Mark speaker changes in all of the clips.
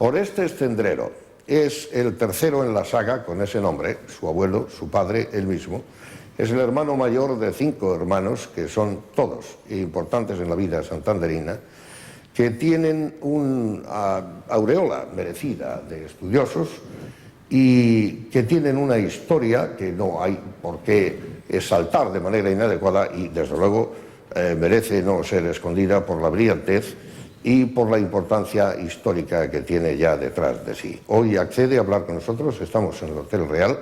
Speaker 1: Orestes Cendrero es el tercero en la saga con ese nombre, su abuelo, su padre, él mismo. Es el hermano mayor de 5 hermanos que son todos importantes en la vida santanderina, que tienen una aureola merecida de estudiosos y que tienen una historia que no hay por qué exaltar de manera inadecuada y, desde luego, merece no ser escondida por la brillantez y por la importancia histórica que tiene ya detrás de sí. Hoy accede a hablar con nosotros, estamos en el Hotel Real,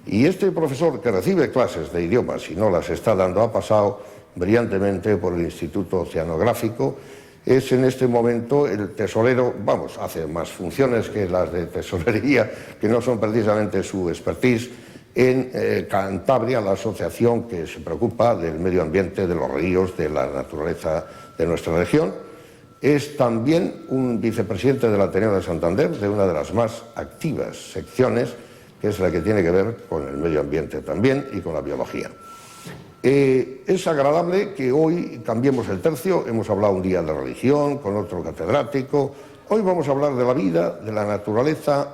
Speaker 1: y este profesor que recibe clases de idiomas y no las está dando ha pasado brillantemente por el Instituto Oceanográfico. Es en este momento el tesorero, vamos, hace más funciones que las de tesorería, que no son precisamente su expertise, en Cantabria, la asociación que se preocupa del medio ambiente, de los ríos, de la naturaleza de nuestra región. Es también un vicepresidente del Ateneo de Santander, de una de las más activas secciones, que es la que tiene que ver con el medio ambiente también y con la biología. Es agradable que hoy cambiemos el tercio. Hemos hablado un día de religión con otro catedrático. Hoy vamos a hablar de la vida, de la naturaleza,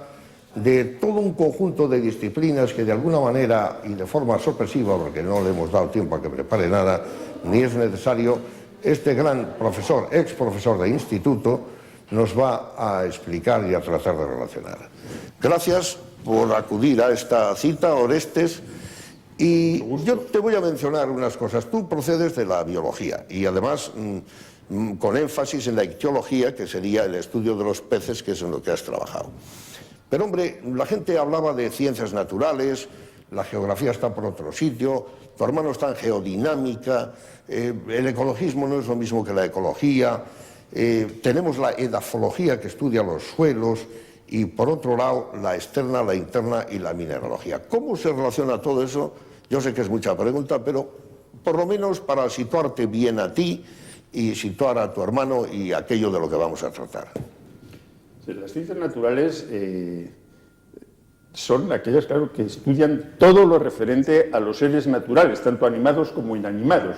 Speaker 1: de todo un conjunto de disciplinas que de alguna manera y de forma sorpresiva, porque no le hemos dado tiempo a que prepare nada, ni es necesario, este gran profesor, ex profesor de instituto, nos va a explicar y a tratar de relacionar. Gracias por acudir a esta cita, Orestes. Y yo te voy a mencionar unas cosas. Tú procedes de la biología y además con énfasis en la ictiología, que sería el estudio de los peces, que es en lo que has trabajado. Pero hombre, la gente hablaba de ciencias naturales, la geografía está por otro sitio, tu hermano está en geodinámica, el ecologismo no es lo mismo que la ecología, tenemos la edafología que estudia los suelos y por otro lado la externa, la interna y la mineralogía. ¿Cómo se relaciona todo eso? Yo sé que es mucha pregunta, pero por lo menos para situarte bien a ti y situar a tu hermano y aquello de lo que vamos a tratar.
Speaker 2: Las ciencias naturales son aquellas, claro, que estudian todo lo referente a los seres naturales, tanto animados como inanimados.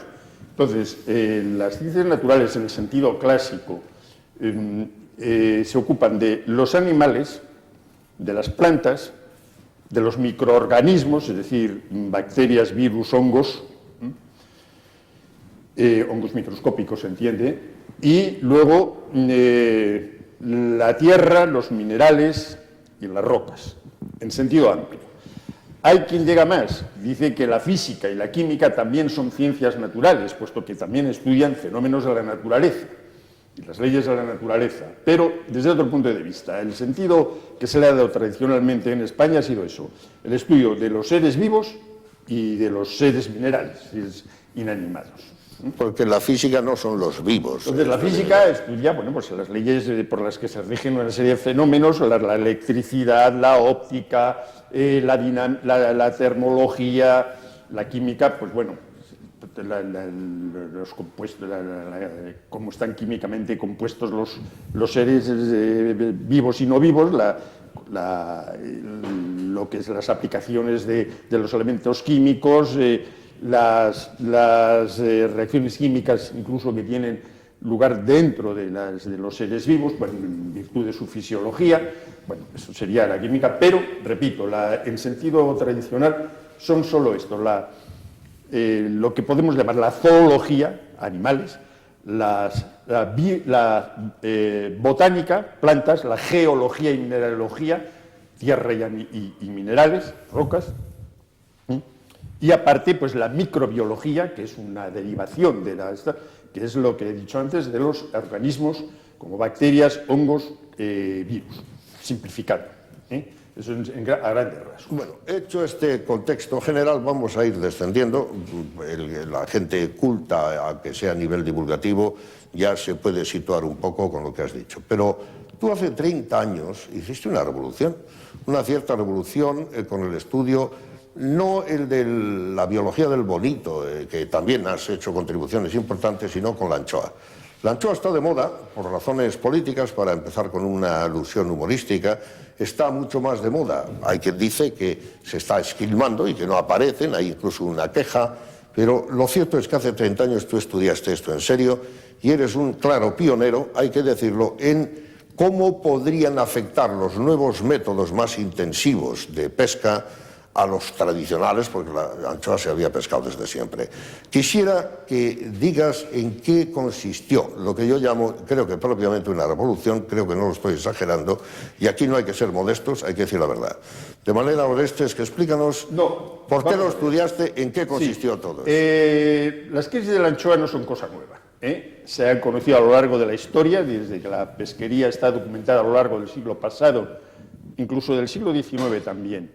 Speaker 2: Entonces, las ciencias naturales, en el sentido clásico, se ocupan de los animales, de las plantas, de los microorganismos, es decir, bacterias, virus, hongos, hongos microscópicos, se entiende, y luego la tierra, los minerales y las rocas, en sentido amplio. Hay quien llega más, dice que la física y la química también son ciencias naturales, puesto que también estudian fenómenos de la naturaleza y las leyes de la naturaleza, pero desde otro punto de vista. El sentido que se le ha dado tradicionalmente en España ha sido eso, el estudio de los seres vivos y de los seres minerales, seres inanimados.
Speaker 1: Porque la física no son los vivos.
Speaker 2: Entonces, la física estudia, bueno, pues las leyes por las que se rigen una serie de fenómenos, la electricidad, la óptica, la termología, la química, pues bueno, los compuestos, cómo están químicamente compuestos los seres vivos y no vivos, lo que es las aplicaciones de los elementos químicos, las reacciones químicas incluso que tienen lugar dentro de los seres vivos, bueno, en virtud de su fisiología. Bueno, eso sería la química, pero, repito, en sentido tradicional son solo esto, lo que podemos llamar la zoología, animales, la botánica, plantas, la geología y mineralogía, tierra y minerales, rocas, y aparte, pues la microbiología, que es una derivación de que es lo que he dicho antes, de los organismos como bacterias, hongos, virus, simplificando. Eso a grandes rasgos.
Speaker 1: Bueno, hecho este contexto general, vamos a ir descendiendo. La gente culta, a que sea a nivel divulgativo, ya se puede situar un poco con lo que has dicho. Pero tú hace 30 años hiciste una revolución, una cierta revolución con el estudio, no el de la biología del bonito, que también has hecho contribuciones importantes, sino con la anchoa. La anchoa está de moda por razones políticas, para empezar con una alusión humorística, está mucho más de moda. Hay quien dice que se está esquilmando y que no aparecen, hay incluso una queja, pero lo cierto es que hace 30 años tú estudiaste esto en serio y eres un claro pionero, hay que decirlo, en ¿cómo podrían afectar los nuevos métodos más intensivos de pesca a los tradicionales? Porque la anchoa se había pescado desde siempre. Quisiera que digas en qué consistió lo que yo llamo, creo que propiamente una revolución, creo que no lo estoy exagerando, y aquí no hay que ser modestos, hay que decir la verdad. De manera Orestes, que explícanos por qué lo estudiaste, en qué consistió todo eso.
Speaker 2: Las crisis de la anchoa no son cosa nueva. Se han conocido a lo largo de la historia, desde que la pesquería está documentada a lo largo del siglo pasado, incluso del siglo XIX también.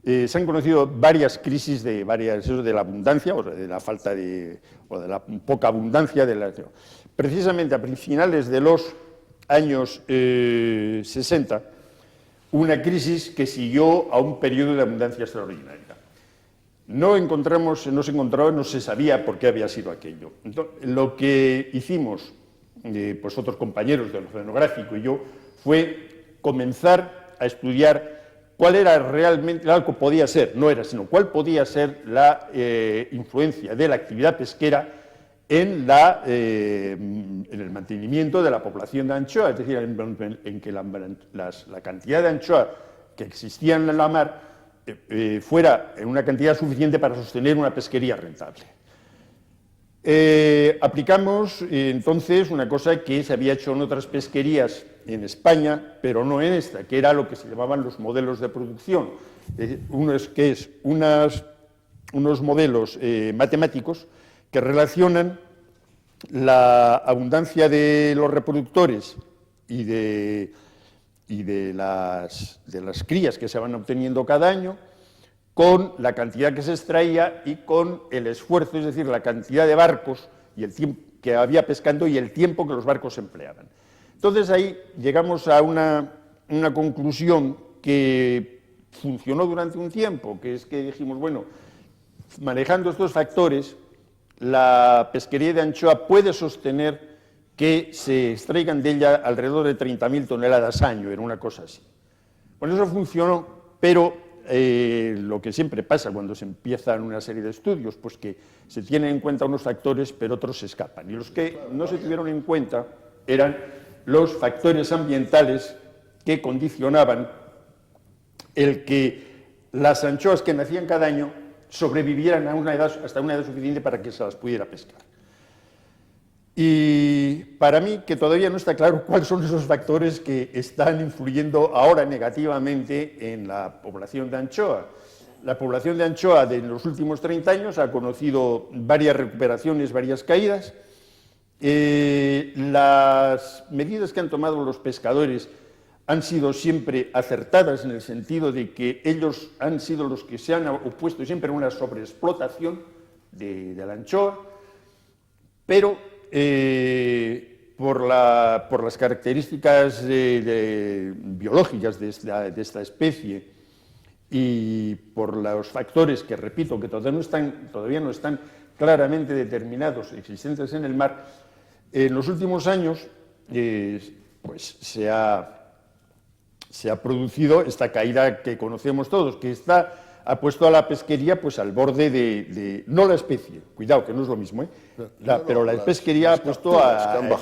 Speaker 2: Se han conocido varias crisis de la abundancia o de la falta de, o de la poca abundancia de la anchoa. Precisamente a finales de los años 60, una crisis que siguió a un periodo de abundancia extraordinaria. No se sabía por qué había sido aquello. Entonces, lo que hicimos, pues otros compañeros del oceanográfico y yo, fue comenzar a estudiar cuál era realmente, algo podía ser, no era, sino cuál podía ser la influencia de la actividad pesquera en el mantenimiento de la población de anchoa, es decir, en que la cantidad de anchoa que existía en la mar fuera en una cantidad suficiente para sostener una pesquería rentable. Aplicamos entonces una cosa que se había hecho en otras pesquerías en España, pero no en esta, que era lo que se llamaban los modelos de producción. Unos modelos matemáticos que relacionan la abundancia de los reproductores y de las crías que se van obteniendo cada año, con la cantidad que se extraía y con el esfuerzo, es decir, la cantidad de barcos y el tiempo que había pescando y el tiempo que los barcos empleaban. Entonces ahí llegamos a una conclusión que funcionó durante un tiempo, que es que dijimos, bueno, manejando estos factores, la pesquería de anchoa puede sostener que se extraigan de ella alrededor de 30.000 toneladas año, era una cosa así. Bueno, eso funcionó, pero lo que siempre pasa cuando se empiezan una serie de estudios, pues que se tienen en cuenta unos factores, pero otros se escapan. Y los que no se tuvieron en cuenta eran los factores ambientales que condicionaban el que las anchoas que nacían cada año sobrevivieran hasta una edad suficiente para que se las pudiera pescar. Y para mí, que todavía no está claro cuáles son esos factores que están influyendo ahora negativamente en la población de anchoa. La población de anchoa de los últimos 30 años ha conocido varias recuperaciones, varias caídas. Las medidas que han tomado los pescadores han sido siempre acertadas en el sentido de que ellos han sido los que se han opuesto siempre a una sobreexplotación de la anchoa, pero por las características biológicas de esta especie y por los factores que, repito, que todavía no están claramente determinados, existentes en el mar, en los últimos años pues se ha producido esta caída que conocemos todos, que ha puesto a la pesquería pues al borde no la especie, cuidado que no es lo mismo, pero la pesquería ha puesto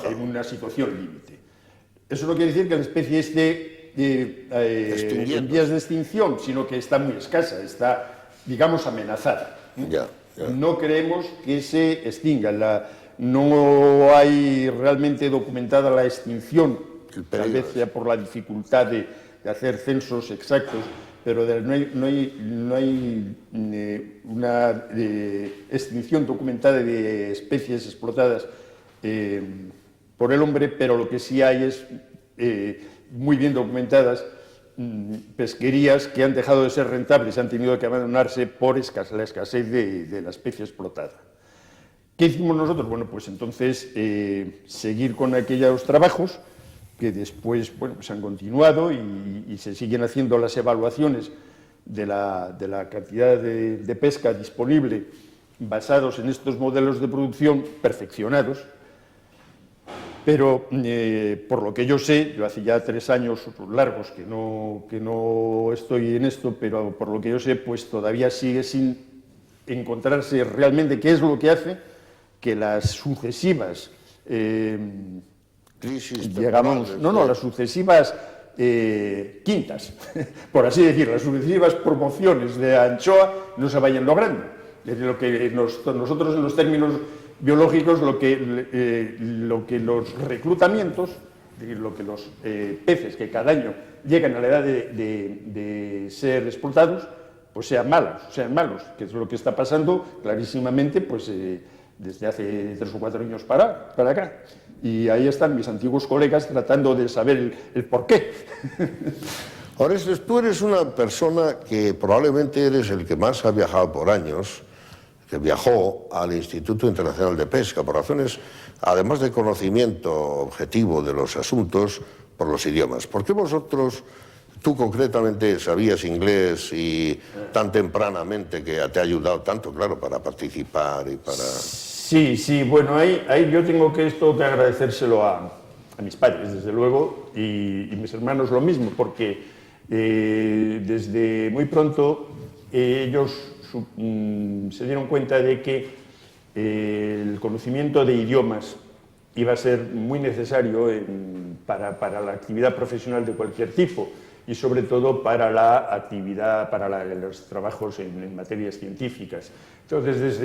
Speaker 2: en una situación límite. Eso no quiere decir que la especie esté en vías de extinción, sino que está muy escasa, está, digamos, amenazada. No creemos que se extinga, no hay realmente documentada la extinción, tal vez sea por la dificultad de hacer censos exactos, pero no hay una extinción documentada de especies explotadas por el hombre, pero lo que sí hay es muy bien documentadas pesquerías que han dejado de ser rentables, han tenido que abandonarse por la escasez de la especie explotada. ¿Qué hicimos nosotros? Bueno, pues entonces seguir con aquellos trabajos que después pues han continuado y se siguen haciendo las evaluaciones de la cantidad de pesca disponible basados en estos modelos de producción perfeccionados, pero por lo que yo sé, yo hace ya 3 años largos que no estoy en esto, pero por lo que yo sé, pues todavía sigue sin encontrarse realmente qué es lo que hace que las sucesivas
Speaker 1: crisis
Speaker 2: llegamos,
Speaker 1: temporales,
Speaker 2: las sucesivas quintas, por así decir, las sucesivas promociones de anchoa no se vayan logrando. Es decir, lo que nosotros en los términos biológicos, lo que los reclutamientos, es decir, lo que los peces que cada año llegan a la edad de ser explotados, pues sean malos, que es lo que está pasando clarísimamente pues, desde hace 3 o 4 años para acá. Y ahí están mis antiguos colegas tratando de saber el porqué.
Speaker 1: Orestes, tú eres una persona que probablemente eres el que más ha viajado por años, que viajó al Instituto Internacional de Pesca por razones, además de conocimiento objetivo de los asuntos, por los idiomas. ¿Por qué vosotros, tú concretamente, sabías inglés y tan tempranamente que te ha ayudado tanto, claro, para participar y para...?
Speaker 2: Sí, bueno, ahí yo tengo que agradecérselo a mis padres, desde luego, y mis hermanos lo mismo, porque desde muy pronto ellos se dieron cuenta de que el conocimiento de idiomas iba a ser muy necesario para la actividad profesional de cualquier tipo y sobre todo para la actividad, para los trabajos en materias científicas. Entonces,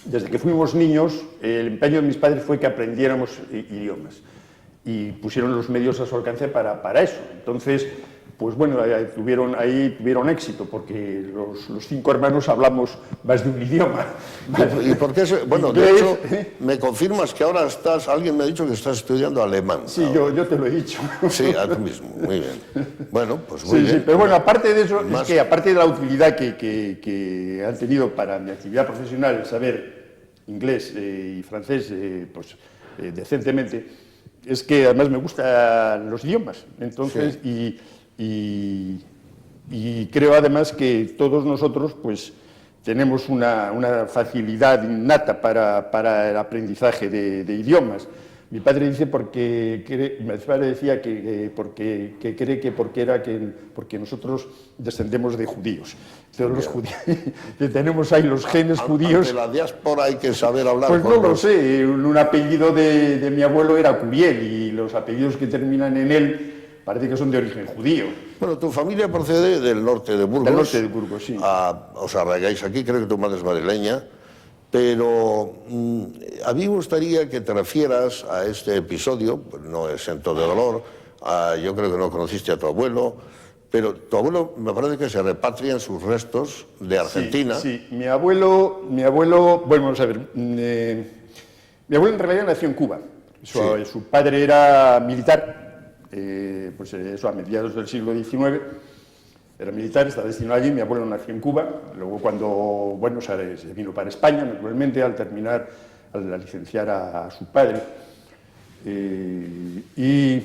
Speaker 2: desde que fuimos niños, el empeño de mis padres fue que aprendiéramos idiomas y pusieron los medios a su alcance para eso. Entonces, pues bueno, ahí tuvieron éxito, porque los 5 hermanos hablamos más de un idioma.
Speaker 1: ¿Y por qué? Bueno, de hecho, me confirmas que ahora alguien me ha dicho que estás estudiando alemán.
Speaker 2: Sí, yo te lo he dicho.
Speaker 1: Sí, a tú mismo, muy bien. Bueno, pues muy bien.
Speaker 2: Sí, pero bueno, aparte de eso, es que aparte de la utilidad que han tenido para mi actividad profesional, el saber inglés y francés, pues decentemente, es que además me gustan los idiomas. Entonces, sí. Y creo además que todos nosotros pues tenemos una facilidad innata para el aprendizaje de idiomas. Mi padre dice mi padre decía que cree que porque nosotros descendemos de judíos. Entonces los judíos, que tenemos ahí los genes judíos.
Speaker 1: De la diáspora hay que saber hablar.
Speaker 2: Pues no lo sé, un apellido de mi abuelo era Curiel y los apellidos que terminan en él parece que son de origen judío.
Speaker 1: Bueno, tu familia procede del norte de Burgos.
Speaker 2: Del norte de Burgos, sí.
Speaker 1: Os arraigáis aquí, creo que tu madre es madrileña, pero a mí me gustaría que te refieras a este episodio, no exento de dolor, yo creo que no conociste a tu abuelo, pero tu abuelo me parece que se repatrian sus restos de Argentina.
Speaker 2: Sí, mi abuelo, bueno, vamos a ver, mi abuelo en realidad nació en Cuba, su padre era militar. Pues eso, a mediados del siglo XIX, era militar, estaba destinado allí, mi abuelo nació en Cuba, luego cuando, se vino para España, naturalmente, al licenciar a su padre, y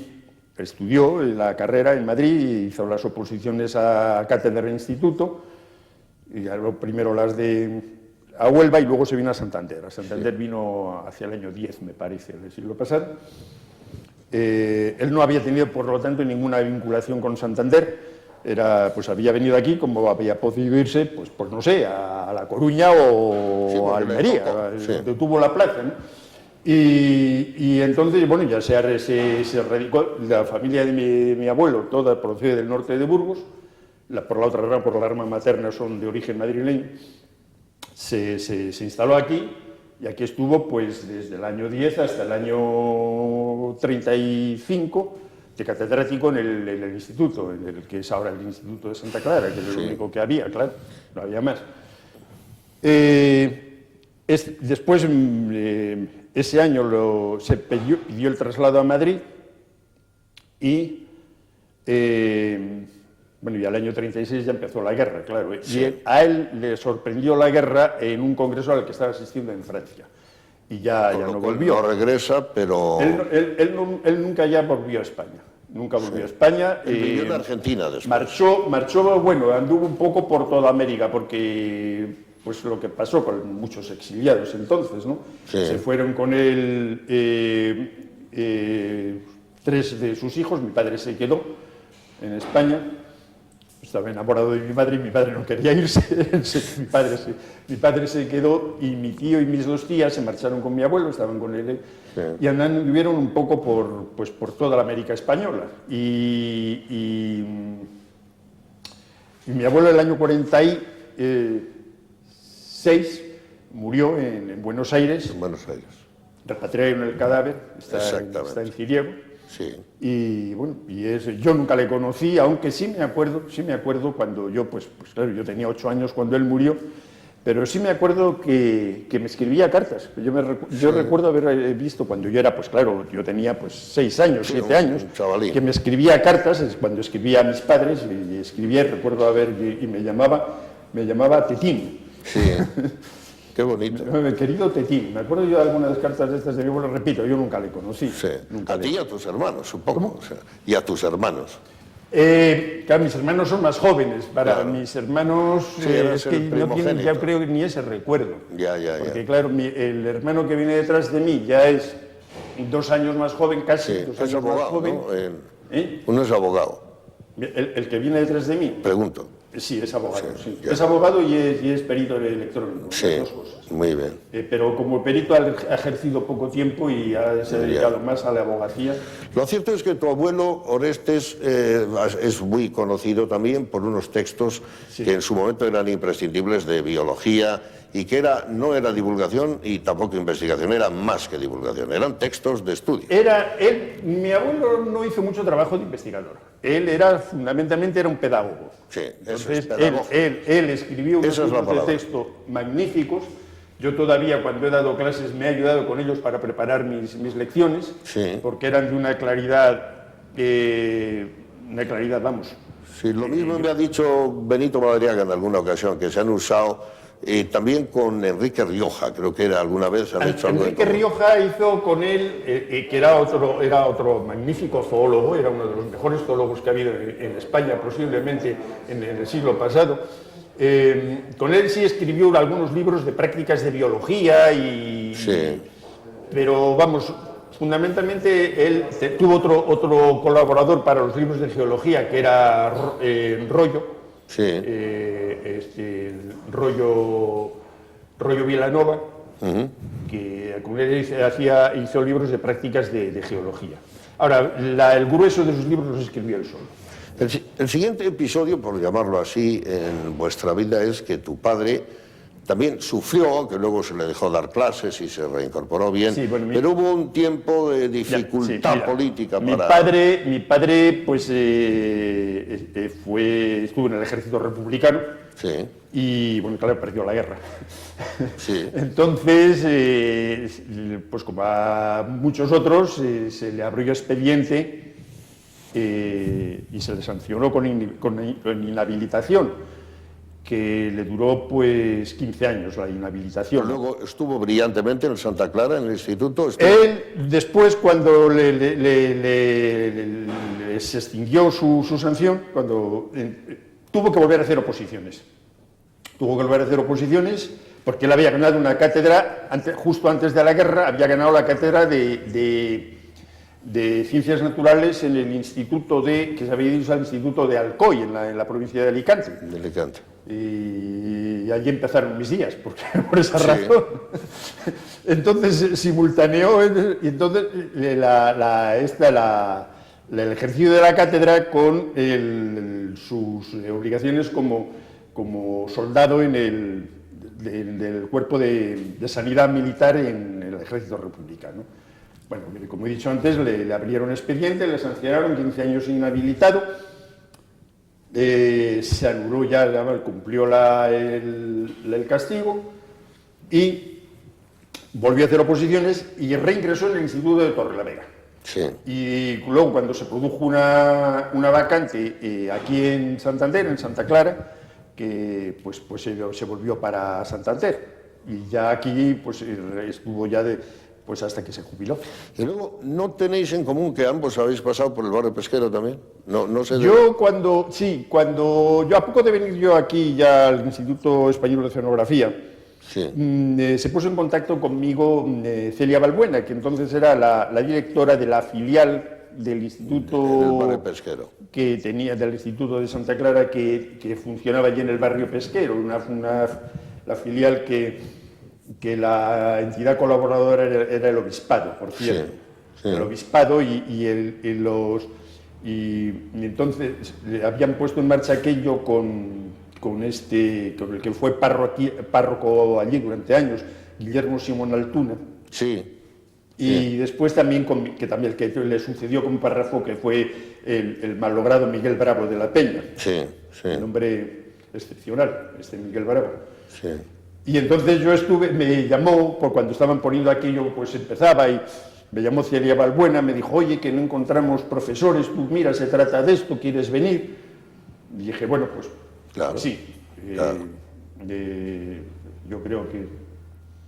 Speaker 2: estudió la carrera en Madrid, hizo las oposiciones a cátedra de instituto, y primero las a Huelva y luego se vino a Santander. A Santander vino hacia el año 10, me parece, del siglo pasado. Él no había tenido, por lo tanto, ninguna vinculación con Santander, pues había venido aquí, como había podido irse, pues no sé, a La Coruña o a Almería, donde tuvo la plaza, ¿no? Y entonces, bueno, ya se radicó, la familia de mi abuelo, toda procede del norte de Burgos, por la otra rama, por la rama materna, son de origen madrileño, se instaló aquí. Y aquí estuvo pues desde el año 10 hasta el año 35 de catedrático en el instituto, en el que es ahora el Instituto de Santa Clara, que es lo único que había, claro, no había más. Después, ese año se pidió el traslado a Madrid y y al año 36 ya empezó la guerra, claro. Sí. Y a él le sorprendió la guerra en un congreso al que estaba asistiendo en Francia. Y ya no volvió.
Speaker 1: No regresa, pero...
Speaker 2: Él nunca ya volvió a España. Nunca volvió a España.
Speaker 1: Vivió en Argentina después.
Speaker 2: Marchó, bueno, anduvo un poco por toda América, porque pues lo que pasó con muchos exiliados entonces, ¿no? Sí. Se fueron con él 3 de sus hijos, mi padre se quedó en España. estaba enamorado de mi madre y mi padre no quería irse. Mi padre se quedó y mi tío y mis dos tías se marcharon con mi abuelo, estaban con él, y anduvieron un poco por toda la América española. Y mi abuelo en el año 46 murió en Buenos Aires.
Speaker 1: En Buenos Aires.
Speaker 2: Repatriaron el cadáver, está en Ciriego.
Speaker 1: Sí.
Speaker 2: Y bueno, yo nunca le conocí, aunque sí me acuerdo cuando yo, pues claro, yo tenía 8 años cuando él murió, pero sí me acuerdo que me escribía cartas. Yo recuerdo haber visto cuando yo era, pues claro, yo tenía pues 6 años, 7 años,
Speaker 1: chavalín,
Speaker 2: que me escribía cartas, cuando escribía a mis padres, y escribía, recuerdo y me llamaba Tetín.
Speaker 1: Sí. Qué bonito.
Speaker 2: Querido Tetín, me acuerdo yo de algunas cartas de estas de mi abuelo, repito, yo nunca le conocí.
Speaker 1: Sí.
Speaker 2: Nunca
Speaker 1: ti y a tus hermanos, supongo. O sea, y a tus hermanos.
Speaker 2: Claro, mis hermanos son más jóvenes. Para mis hermanos es que no tienen, ya creo, ni ese recuerdo. Porque claro, el hermano que viene detrás de mí ya es 2 años más joven, casi 2 años
Speaker 1: abogado,
Speaker 2: más joven.
Speaker 1: ¿no? Uno es abogado.
Speaker 2: ¿El que viene detrás de mí?
Speaker 1: Pregunto.
Speaker 2: Sí, es abogado. Sí. Es abogado y es perito electrónico.
Speaker 1: Sí, las 2 cosas. Muy bien.
Speaker 2: Pero como perito ha ejercido poco tiempo y se ha dedicado más a la abogacía.
Speaker 1: Lo cierto es que tu abuelo Orestes es muy conocido también por unos textos que en su momento eran imprescindibles de biología y que no era divulgación y tampoco investigación, era más que divulgación, eran textos de estudio.
Speaker 2: Mi abuelo no hizo mucho trabajo de investigador. Él fundamentalmente era un pedagogo.
Speaker 1: Sí,
Speaker 2: entonces él escribió unos libros de texto magníficos. Yo todavía, cuando he dado clases, me he ayudado con ellos para preparar mis lecciones, porque eran de una claridad, vamos.
Speaker 1: Sí, lo mismo me ha dicho Benito Madariaga en alguna ocasión, que se han usado también con Enrique Rioja, creo que era alguna vez.
Speaker 2: Enrique Rioja hizo con él, que era otro magnífico zoólogo, era uno de los mejores zoólogos que ha habido en España, posiblemente en el siglo pasado. Con él sí escribió algunos libros de prácticas de biología, pero vamos, fundamentalmente él tuvo otro colaborador para los libros de geología, que era Rollo. Rollo Vilanova, que con él hizo libros de prácticas de geología. Ahora, el grueso de sus libros los escribió él solo.
Speaker 1: El siguiente episodio, por llamarlo así, en vuestra vida es que tu padre también sufrió, que luego se le dejó dar clases y se reincorporó bien, pero hubo un tiempo de dificultad política para...
Speaker 2: Mi padre pues, estuvo en el ejército republicano y, bueno, claro, perdió la guerra. Entonces, pues como a muchos otros, se le abrió expediente y se le sancionó con inhabilitación, que le duró pues 15 años la inhabilitación.
Speaker 1: Pero luego estuvo brillantemente en Santa Clara, en el instituto.
Speaker 2: Él, después, cuando se extinguió su sanción, tuvo que volver a hacer oposiciones. Porque él había ganado una cátedra, justo antes de la guerra, había ganado la cátedra de Ciencias Naturales en el instituto que se había ido al instituto de Alcoy, en la provincia de Alicante. Y allí empezaron mis días, por esa razón. Entonces simultaneó, y entonces el ejercicio de la cátedra con sus obligaciones como soldado en el cuerpo de sanidad militar en el ejército republicano. Bueno, como he dicho antes, le abrieron expediente, le sancionaron 15 años inhabilitado, se anuló cumplió el castigo y volvió a hacer oposiciones y reingresó en el Instituto de Torrelavega. Y luego, cuando se produjo una vacante aquí en Santander, en Santa Clara, que pues se volvió para Santander y ya aquí pues estuvo ya pues hasta que se jubiló.
Speaker 1: Y luego, ¿no tenéis en común que ambos habéis pasado por el barrio pesquero también? No sé.
Speaker 2: Cuando a poco de venir yo aquí ya al Instituto Español de Oceanografía, se puso en contacto conmigo Celia Balbuena, que entonces era la directora de la filial del instituto
Speaker 1: En el barrio pesquero.
Speaker 2: que tenía, del Instituto de Santa Clara, que funcionaba allí en el barrio pesquero, la filial que la entidad colaboradora era el obispado, por cierto.
Speaker 1: Sí, sí.
Speaker 2: El obispado y entonces habían puesto en marcha aquello con el que fue párroco allí durante años, Guillermo Simón Altuna.
Speaker 1: Sí.
Speaker 2: Y después también, el que le sucedió como párrafo, que fue el malogrado Miguel Bravo de la Peña.
Speaker 1: Sí, sí.
Speaker 2: Un hombre excepcional, Miguel Bravo.
Speaker 1: Sí.
Speaker 2: Y entonces me llamó, por cuando estaban poniendo aquello, pues empezaba, y me llamó Celia Balbuena, me dijo, oye, que no encontramos profesores, tú mira, se trata de esto, ¿quieres venir? Y dije, bueno, pues
Speaker 1: Claro,
Speaker 2: sí.
Speaker 1: claro.
Speaker 2: Yo creo que...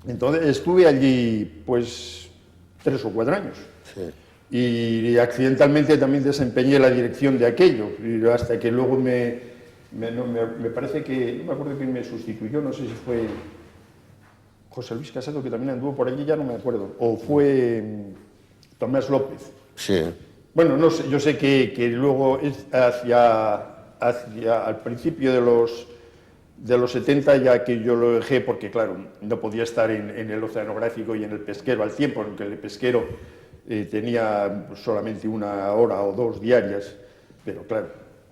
Speaker 2: Entonces estuve allí, pues, 3 o 4 años.
Speaker 1: Sí.
Speaker 2: Y accidentalmente también desempeñé la dirección de aquello, y hasta que luego me parece que, no me acuerdo quién me sustituyó, no sé si fue José Luis Casado, que también anduvo por allí, ya no me acuerdo, o fue Tomás López.
Speaker 1: Sí.
Speaker 2: Bueno, no sé, yo sé que luego al principio de los 70 ya que yo lo dejé, porque claro, no podía estar en el oceanográfico y en el pesquero al tiempo, porque el pesquero tenía solamente 1 hora o 2 diarias, pero claro,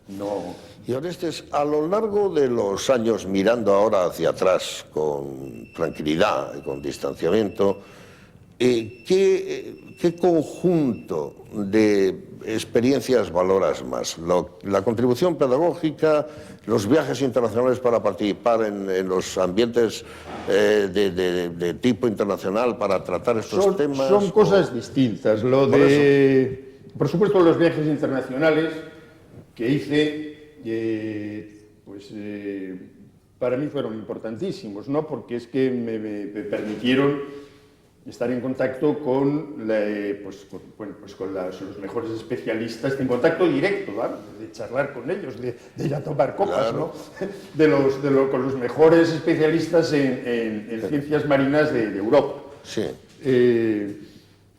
Speaker 2: no...
Speaker 1: Y Orestes, a lo largo de los años, mirando ahora hacia atrás con tranquilidad y con distanciamiento, ¿qué conjunto de experiencias valoras más? ¿La contribución pedagógica, los viajes internacionales para participar en los ambientes de tipo internacional para tratar estos temas?
Speaker 2: Son cosas distintas. Por supuesto, los viajes internacionales que hice, para mí fueron importantísimos, ¿no? Porque es que me permitieron estar en contacto con los mejores especialistas, en contacto directo, ¿vale? De charlar con ellos, de ir a tomar copas,
Speaker 1: Claro.
Speaker 2: ¿no? Con los mejores especialistas en ciencias marinas de Europa.
Speaker 1: Sí.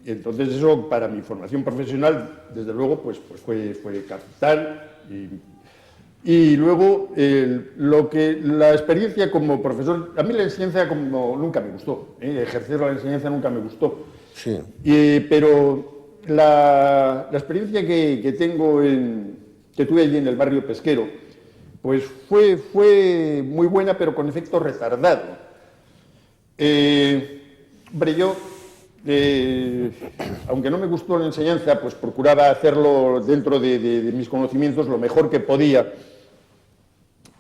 Speaker 2: Entonces eso, para mi formación profesional, desde luego, pues fue capital. Y luego, la experiencia como profesor, a mí la enseñanza nunca me gustó, ejercer la enseñanza nunca me gustó.
Speaker 1: Sí.
Speaker 2: Pero la experiencia que tuve allí en el barrio pesquero, pues fue muy buena, pero con efecto retardado. Hombre, yo, aunque no me gustó la enseñanza, pues procuraba hacerlo dentro de mis conocimientos lo mejor que podía.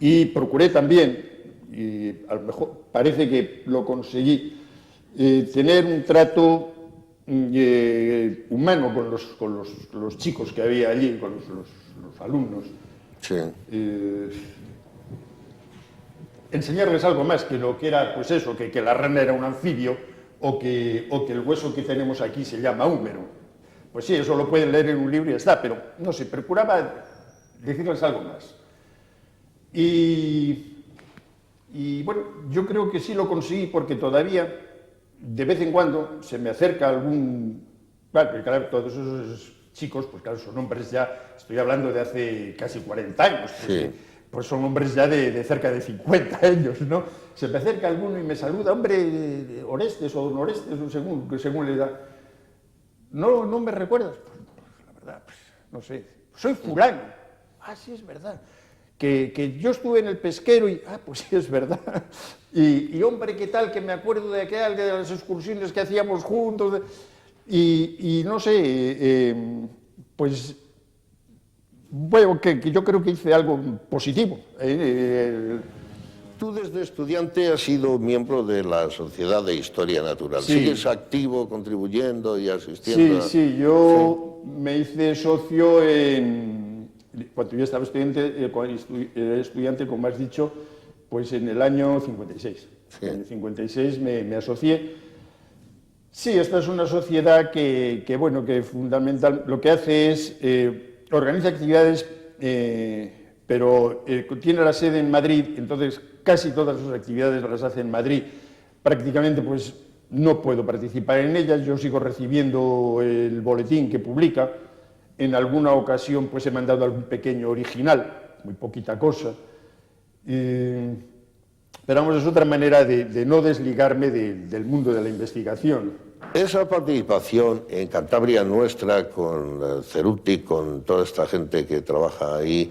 Speaker 2: Y procuré también, y a lo mejor parece que lo conseguí, tener un trato humano con los chicos que había allí, con los alumnos.
Speaker 1: Sí.
Speaker 2: Enseñarles algo más que lo que era, pues eso, que la rana era un anfibio o que el hueso que tenemos aquí se llama húmero. Pues sí, eso lo pueden leer en un libro y ya está, pero no sé, procuraba decirles algo más. Y bueno, yo creo que sí lo conseguí porque todavía, de vez en cuando, se me acerca algún... Claro, todos esos chicos, pues claro, son hombres ya, estoy hablando de hace casi 40 años,
Speaker 1: Sí.
Speaker 2: Pues son hombres ya de cerca de 50 años, ¿no? Se me acerca alguno y me saluda, hombre, Orestes o don Orestes, según le da. ¿No me recuerdas? Pues la verdad, pues, no sé, soy fulano. Ah, sí, es verdad. Que yo estuve en el pesquero y, pues sí, es verdad. Y hombre, ¿qué tal? Que me acuerdo de las excursiones que hacíamos juntos. Y no sé, pues, bueno, que yo creo que hice algo positivo.
Speaker 1: Tú desde estudiante has sido miembro de la Sociedad de Historia Natural.
Speaker 2: Sí.
Speaker 1: ¿Sigues activo, contribuyendo y asistiendo?
Speaker 2: Sí, yo me hice socio cuando yo estaba estudiante, como has dicho, pues en el año 56.
Speaker 1: Sí.
Speaker 2: En el 56 me asocié. Sí, esta es una sociedad que fundamental, lo que hace es, organiza actividades, pero tiene la sede en Madrid, entonces casi todas sus actividades las hace en Madrid. Prácticamente, pues, no puedo participar en ellas, yo sigo recibiendo el boletín que publica, En alguna ocasión pues he mandado algún pequeño original, muy poquita cosa. Pero vamos, es otra manera de no desligarme del mundo de la investigación.
Speaker 1: Esa participación en Cantabria nuestra, con Cerutti, con toda esta gente que trabaja ahí,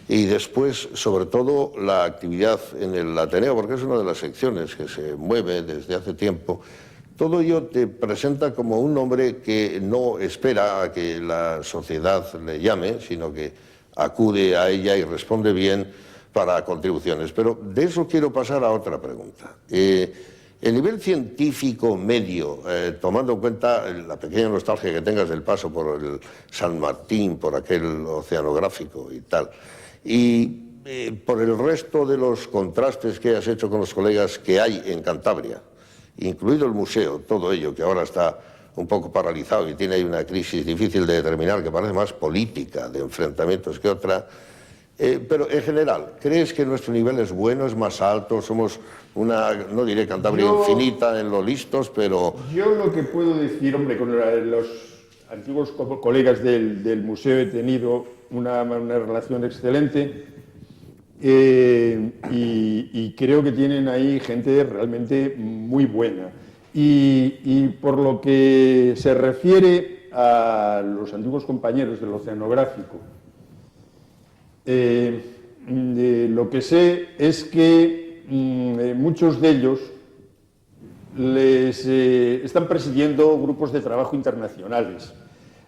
Speaker 1: y después, sobre todo, la actividad en el Ateneo, porque es una de las secciones que se mueve desde hace tiempo, todo ello te presenta como un hombre que no espera a que la sociedad le llame, sino que acude a ella y responde bien para contribuciones. Pero de eso quiero pasar a otra pregunta. El nivel científico medio, tomando en cuenta la pequeña nostalgia que tengas del paso por el San Martín, por aquel oceanográfico y tal, y por el resto de los contrastes que has hecho con los colegas que hay en Cantabria, incluido el museo, todo ello que ahora está un poco paralizado y tiene ahí una crisis difícil de determinar, que parece más política de enfrentamientos que otra. Pero en general, ¿crees que nuestro nivel es bueno, es más alto? Somos una, no diré Cantabria infinita en lo listos, pero...
Speaker 2: Yo lo que puedo decir, hombre, con los antiguos colegas del museo he tenido una relación excelente y creo que tienen ahí gente realmente muy buena. Y por lo que se refiere a los antiguos compañeros del oceanográfico, lo que sé es que muchos de ellos están presidiendo grupos de trabajo internacionales.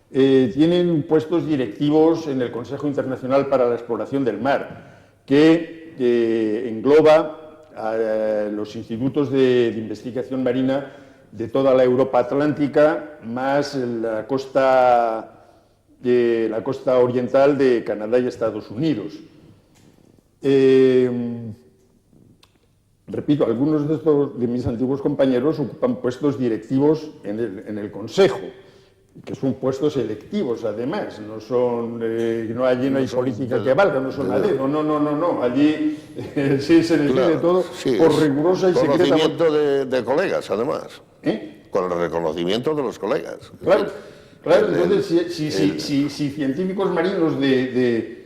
Speaker 2: Tienen puestos directivos en el Consejo Internacional para la Exploración del Mar, que engloba a los institutos de investigación marina de toda la Europa Atlántica, más la costa oriental de Canadá y Estados Unidos. Repito, algunos de mis antiguos compañeros ocupan puestos directivos en el Consejo, que son puestos electivos, además, allí no hay política que valga, no son a dedo, no, allí sí se decide todo por rigurosa y secreta...
Speaker 1: Conocimiento de colegas, además, con el reconocimiento de los colegas.
Speaker 2: Claro, entonces, si científicos marinos de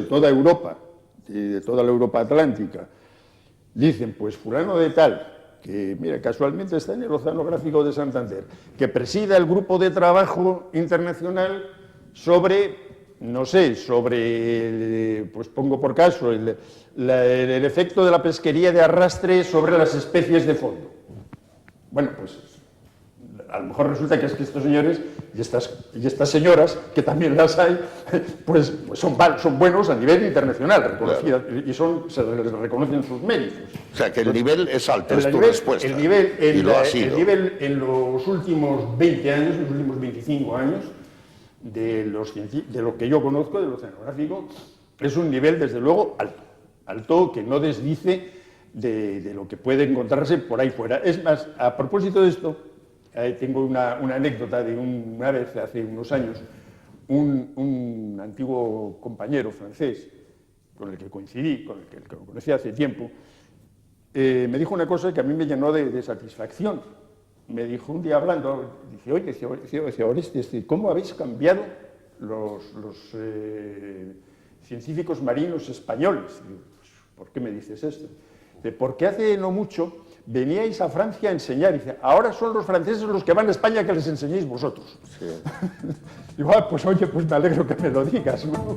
Speaker 2: toda Europa, de toda la Europa Atlántica, dicen, pues fulano de tal, que mira, casualmente está en el Oceanográfico de Santander, que presida el grupo de trabajo internacional sobre, no sé, pues pongo por caso, el efecto de la pesquería de arrastre sobre las especies de fondo. Bueno, pues a lo mejor resulta que es que estos señores y estas señoras, que también las hay, pues son buenos a nivel internacional, reconocidas, y se les reconocen sus méritos.
Speaker 1: O sea, que el nivel es alto, es tu respuesta.
Speaker 2: El nivel en los últimos 20 años, en los últimos 25 años, de lo que yo conozco del oceanográfico, es un nivel, desde luego, alto, que no desdice de lo que puede encontrarse por ahí fuera. Es más, a propósito de esto, tengo una anécdota de una vez, hace unos años, un antiguo compañero francés, con el que coincidí, con el que lo conocí hace tiempo, me dijo una cosa que a mí me llenó de satisfacción. Me dijo un día hablando, dice, oye, Orestes, ¿cómo habéis cambiado los científicos marinos españoles? Digo, pues, ¿por qué me dices esto? Dice, porque hace no mucho veníais a Francia a enseñar, y dice, ahora son los franceses los que van a España que les enseñéis vosotros. Sí. Digo, pues oye, pues me alegro que me lo digas, ¿no?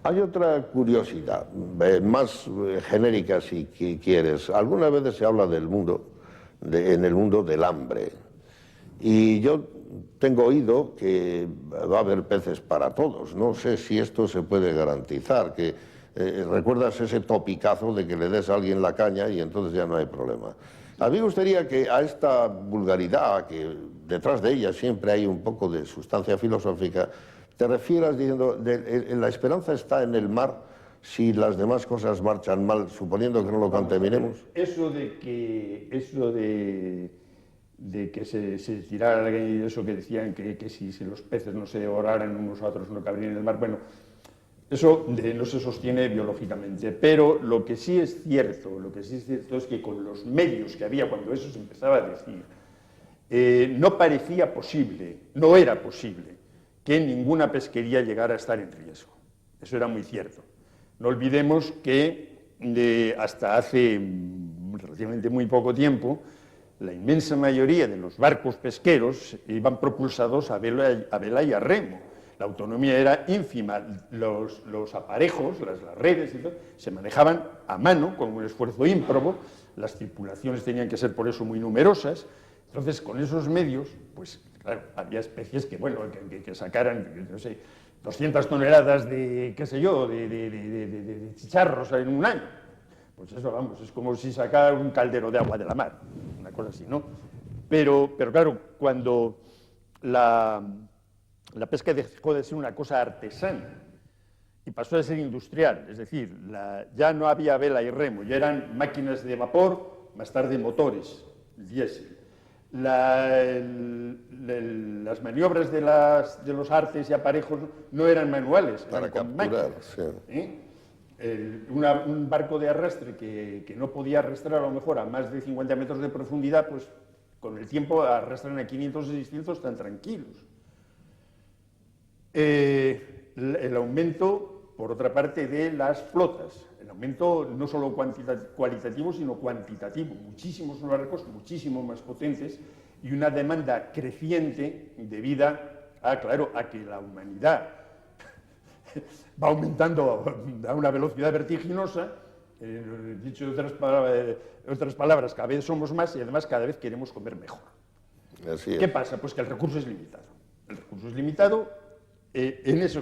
Speaker 1: Hay otra curiosidad, más genérica si quieres. Algunas veces se habla del mundo, en el mundo del hambre. Y yo tengo oído que va a haber peces para todos. No sé si esto se puede garantizar. ¿Recuerdas ese topicazo de que le des a alguien la caña y entonces ya no hay problema? A mí me gustaría que a esta vulgaridad, que detrás de ella siempre hay un poco de sustancia filosófica, te refieras diciendo, la esperanza está en el mar si las demás cosas marchan mal, suponiendo que no lo contaminemos.
Speaker 2: Eso de que se tirara, eso que decían que si los peces no se devoraran unos a otros no cabrían en el mar, bueno, eso no se sostiene biológicamente, pero lo que sí es cierto es que con los medios que había cuando eso se empezaba a decir, no parecía posible, no era posible que ninguna pesquería llegara a estar en riesgo. Eso era muy cierto. No olvidemos que hasta hace relativamente muy poco tiempo, la inmensa mayoría de los barcos pesqueros iban propulsados a vela y a remo. La autonomía era ínfima, los aparejos, las redes, y todo, se manejaban a mano, con un esfuerzo ímprobo, las tripulaciones tenían que ser por eso muy numerosas. Entonces, con esos medios, pues claro, había especies que, bueno, que sacaran, no sé, 200 toneladas de, qué sé yo, de chicharros en un año. Pues eso, vamos, es como si sacara un caldero de agua de la mar, una cosa así, ¿no? Pero claro, cuando la pesca dejó de ser una cosa artesana y pasó a ser industrial, es decir, ya no había vela y remo, ya eran máquinas de vapor, más tarde motores, diésel. Las maniobras de los artes y aparejos no eran manuales,
Speaker 1: para
Speaker 2: eran
Speaker 1: capturar,
Speaker 2: máquinas,
Speaker 1: sí.
Speaker 2: Un barco de arrastre que no podía arrastrar a lo mejor a más de 50 metros de profundidad, pues con el tiempo arrastran a 500 y 600 tan tranquilos. El aumento, por otra parte, de las flotas, el aumento no solo cualitativo, sino cuantitativo, muchísimos barcos, muchísimo más potentes, y una demanda creciente debida a que la humanidad va aumentando a una velocidad vertiginosa, dicho de otras palabras, cada vez somos más y además cada vez queremos comer mejor.
Speaker 1: Así es.
Speaker 2: ¿Qué pasa? Pues que el recurso es limitado. El recurso es limitado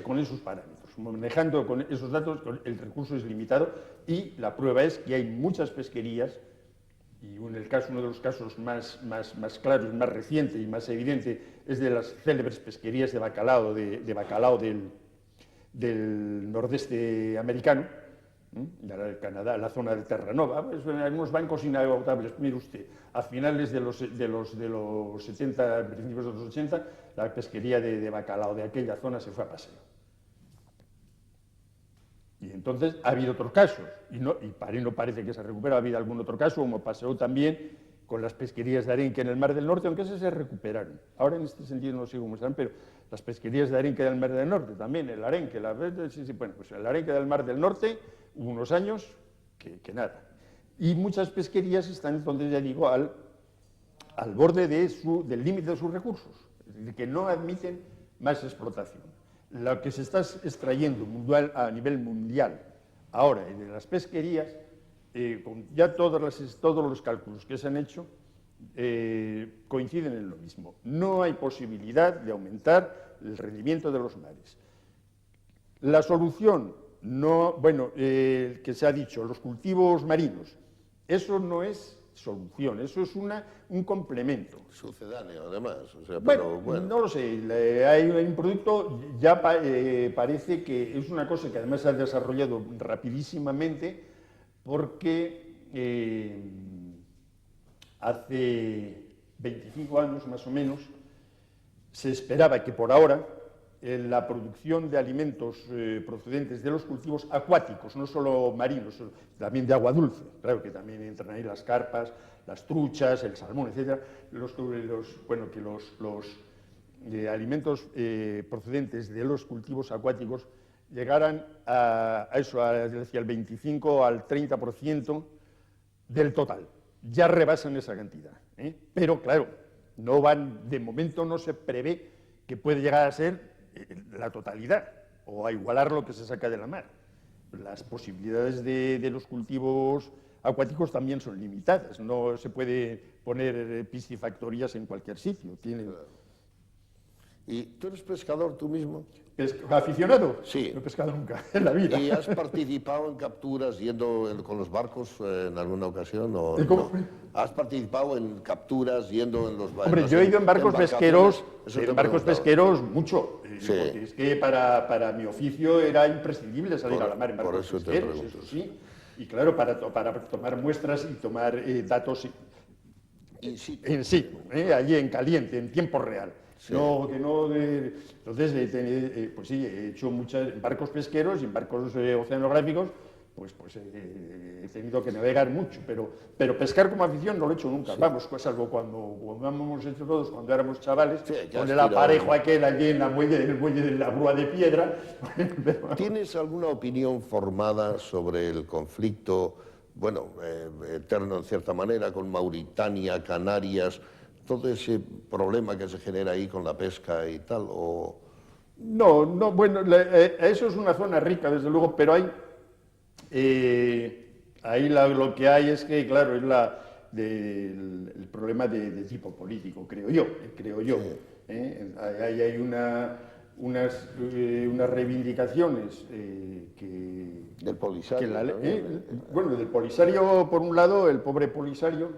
Speaker 2: con esos parámetros. Manejando con esos datos, el recurso es limitado y la prueba es que hay muchas pesquerías y uno de los casos más claros, más reciente y más evidente es de las célebres pesquerías de bacalao, del nordeste americano, del Canadá, la zona de Terranova, pues, en algunos bancos inagotables. Mire usted, a finales de los 70, principios de los 80, la pesquería de bacalao de aquella zona se fue a paseo. Y entonces ha habido otros casos, y no parece que se recupera, ha habido algún otro caso, como pasó también con las pesquerías de arenque en el Mar del Norte, aunque esas se recuperaron. Ahora en este sentido no sé cómo están, pero las pesquerías de arenque del Mar del Norte también, el arenque, pues el arenque del Mar del Norte, hubo unos años que nada. Y muchas pesquerías están, donde ya digo, al borde del límite de sus recursos, es decir, que no admiten más explotación. Lo que se está extrayendo a nivel mundial ahora de las pesquerías, con ya todos los cálculos que se han hecho, coinciden en lo mismo. No hay posibilidad de aumentar el rendimiento de los mares. La solución, que se ha dicho, los cultivos marinos, eso no es solución, eso es un complemento.
Speaker 1: Sucedáneo, además. O sea,
Speaker 2: bueno, no lo sé, hay un producto, ya parece que es una cosa que además se ha desarrollado rapidísimamente, porque hace 25 años más o menos se esperaba que por ahora la producción de alimentos procedentes de los cultivos acuáticos, no solo marinos, también de agua dulce, claro que también entran ahí las carpas, las truchas, el salmón, etc., que los alimentos procedentes de los cultivos acuáticos llegaran hacia el 25 al 30% del total. Ya rebasan esa cantidad, pero claro, de momento no se prevé que puede llegar a ser la totalidad o a igualar lo que se saca de la mar. Las posibilidades de los cultivos acuáticos también son limitadas, no se puede poner piscifactorías en cualquier sitio.
Speaker 1: ¿Y tú eres pescador tú mismo?
Speaker 2: ¿Aficionado?
Speaker 1: Sí.
Speaker 2: No he pescado nunca en la vida.
Speaker 1: ¿Y has participado en capturas yendo con los barcos en alguna ocasión? O
Speaker 2: ¿Cómo?
Speaker 1: no? ¿Has participado en capturas yendo en los barcos?
Speaker 2: Hombre, yo he ido en barcos pesqueros, mucho.
Speaker 1: Sí.
Speaker 2: Porque es que para mi oficio era imprescindible salir a la mar en barcos
Speaker 1: por eso te
Speaker 2: pesqueros,
Speaker 1: pregunto.
Speaker 2: eso sí. Y claro, para tomar muestras y tomar datos
Speaker 1: In situ.
Speaker 2: en sí, allí en caliente, en tiempo real.
Speaker 1: Sí.
Speaker 2: Entonces, pues sí, he hecho muchos barcos pesqueros y en barcos oceanográficos, pues he tenido que navegar mucho, pero pescar como afición no lo he hecho nunca. Sí. Vamos, pues salvo cuando hemos hecho todos, cuando éramos chavales,
Speaker 1: sí,
Speaker 2: con el aparejo aquel allí en el muelle de la Brúa de Piedra.
Speaker 1: ¿Tienes alguna opinión formada sobre el conflicto, bueno, eterno en cierta manera, con Mauritania, Canarias, todo ese problema que se genera ahí con la pesca y tal? ¿O?
Speaker 2: No, bueno, eso es una zona rica, desde luego, pero ahí lo que hay es que, claro, es el problema de tipo político, creo yo. Sí. Ahí hay unas reivindicaciones
Speaker 1: del Polisario.
Speaker 2: Bueno, del Polisario, por un lado, el pobre Polisario,